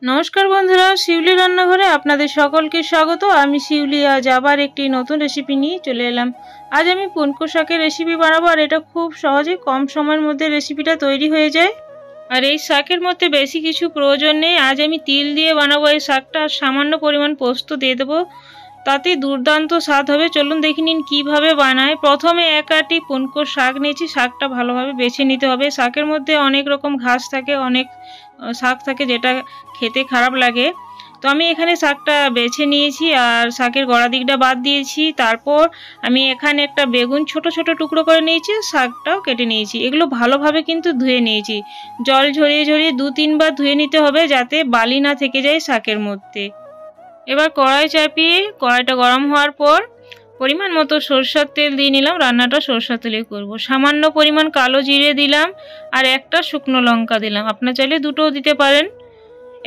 নমস্কার বন্ধুরা, শিউলি রান্নাঘরে আপনাদের সকলকে স্বাগত। আমি শিউলি আজ আবার একটি নতুন রেসিপি নিয়ে চলে এলাম। আজ আমি পুনকো শাকের রেসিপি বানাবো, আর এটা খুব সহজে কম সময়ের মধ্যে রেসিপিটা তৈরি হয়ে যায়। আর এই শাকের মধ্যে বেশি কিছু প্রয়োজন নেই। আজ আমি তিল দিয়ে বানাবো এই শাকটা, আর সামান্য পরিমাণ পোস্ত দিয়ে দেবো, তাতে দুর্দান্ত স্বাদ হবে। চলুন দেখে নিন কীভাবে বানায়। প্রথমে এক আটি পুনকো শাক নিয়েছি। শাকটা ভালোভাবে বেছে নিতে হবে। শাকের মধ্যে অনেক রকম ঘাস থাকে, অনেক শাক থাকে যেটা খেতে খারাপ লাগে। তো আমি এখানে শাকটা বেছে নিয়েছি আর শাকের গোড়া দিকটা বাদ দিয়েছি। তারপর আমি এখানে একটা বেগুন ছোট ছোট টুকরো করে নিয়েছি, শাকটাও কেটে নিয়েছি। এগুলো ভালোভাবে কিন্তু ধুয়ে নিয়েছি। জল ঝরিয়ে ঝরিয়ে 2-3 বার ধুয়ে নিতে হবে, যাতে বালি না থেকে যায় শাকের মধ্যে। এবার কড়াই চাপিয়ে কড়াইটা গরম হওয়ার পর পরিমাণ মতো সরষের তেল দিয়ে নিলাম। রান্নাটা সরষের তেলে করব। সামান্য পরিমাণ কালো জিরে দিলাম আর একটা শুকনো লঙ্কা দিলাম। আপনারা চাইলে দুটোও দিতে পারেন।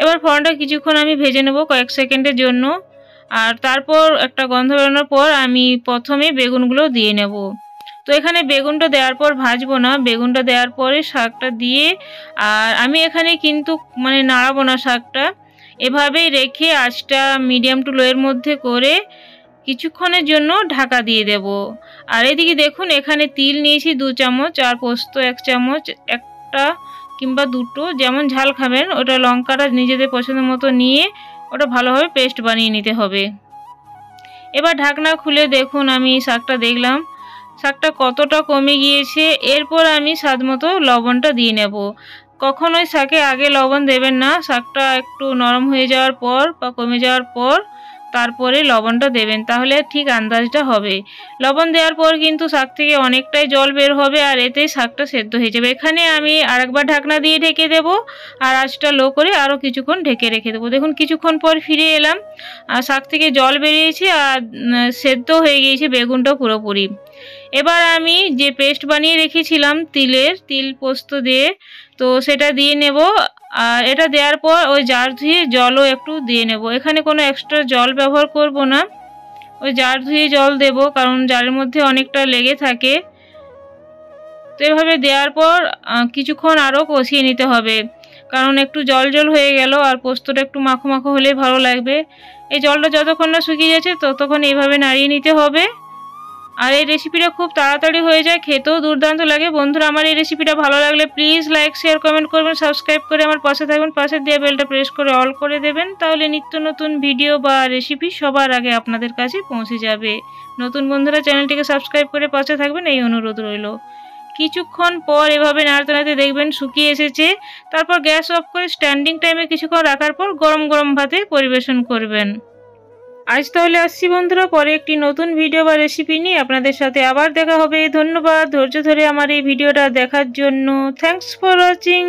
এবার ফোড়নটা কিছুক্ষণ আমি ভেজে নেব কয়েক সেকেন্ডের জন্য। আর তারপর একটা গন্ধ বেরোনোর পর আমি প্রথমে বেগুনগুলো দিয়ে নেব। তো এখানে বেগুনটা দেওয়ার পর ভাজবো না, বেগুনটা দেওয়ার পরে শাকটা দিয়ে, আর আমি এখানে কিন্তু নাড়াবো না শাকটা, এভাবেই রেখে আঁচটা মিডিয়াম টু লোয়ের মধ্যে করে কিছুক্ষণের জন্য ঢাকা দিয়ে দেব। আর এদিকে দেখুন, এখানে তিল নিয়েছি 2 চামচ আর পোস্ত 1 চামচ, একটা কিংবা দুটো যেমন ঝাল খাবেন, ওটা লঙ্কাটা নিজেদের পছন্দ মতো নিয়ে ওটা ভালোভাবে পেস্ট বানিয়ে নিতে হবে। এবার ঢাকনা খুলে দেখুন, আমি শাকটা দেখলাম শাকটা কতটা কমে গিয়েছে। এরপর আমি স্বাদ মতো লবণটা দিয়ে নেব। কখনোই শাকে আগে লবণ দেবেন না, শাকটা একটু নরম হয়ে যাওয়ার পর বা কমে যাওয়ার পর তারপরে লবণটা দেবেন, তাহলে ঠিক আন্দাজটা হবে। লবণ দেওয়ার পর কিন্তু শাক থেকে অনেকটাই জল বের হবে, আর এতেই শাকটা সেদ্ধ হয়ে যাবে। এখানে আমি আরেকবার ঢাকনা দিয়ে ঢেকে দেব, আর আঁচটা লো করে আরও কিছুক্ষণ ঢেকে রেখে দেবো। দেখুন কিছুক্ষণ পর ফিরে এলাম, আর শাক থেকে জল বেরিয়েছে আর সেদ্ধ হয়ে গিয়েছে বেগুনটা পুরোপুরি। এবার আমি যে পেস্ট বানিয়ে রেখেছিলাম তিল পোস্ত দিয়ে, তো সেটা দিয়ে নেব। আর এটা দেওয়ার পর ওই জার ধুয়ে জলও একটু দিয়ে নেব। এখানে কোনো এক্সট্রা জল ব্যবহার করব না, ওই জার ধুয়ে জল দেব, কারণ জারের মধ্যে অনেকটা লেগে থাকে। তো এভাবে দেওয়ার পর কিছুক্ষণ আরও কষিয়ে নিতে হবে, কারণ একটু জল জল হয়ে গেল, আর পোস্তটা একটু মাখো মাখো হলেই ভালো লাগবে। এই জলটা যতক্ষণ না শুকিয়ে যাচ্ছে ততক্ষণ এইভাবে নাড়িয়ে নিতে হবে। আর এই রেসিপিটা খুব তাড়াতাড়ি হয়ে যায়, খেতেও দুর্দান্ত লাগে। বন্ধুরা, আমার এই রেসিপিটা ভালো লাগলে প্লিজ লাইক শেয়ার কমেন্ট করবেন, সাবস্ক্রাইব করে আমার পাশে থাকবেন, পাশে দিয়ে বেলটা প্রেস করে অল করে দেবেন, তাহলে নিত্য নতুন ভিডিও বা রেসিপি সবার আগে আপনাদের কাছে পৌঁছে যাবে। নতুন বন্ধুরা চ্যানেলটিকে সাবস্ক্রাইব করে পাশে থাকবেন, এই অনুরোধ রইল। কিছুক্ষণ পর এভাবে নাড়তে নাড়তে দেখবেন শুকিয়ে এসেছে। তারপর গ্যাস অফ করে স্ট্যান্ডিং টাইমে কিছুক্ষণ রাখার পর গরম গরম ভাতে পরিবেশন করবেন। আজ তাহলে আসছি বন্ধুরা, পরে একটি নতুন ভিডিও বা রেসিপি নিয়ে আপনাদের সাথে আবার দেখা হবে। ধন্যবাদ ধৈর্য ধরে আমার এই ভিডিওটা দেখার জন্য। Thanks for watching.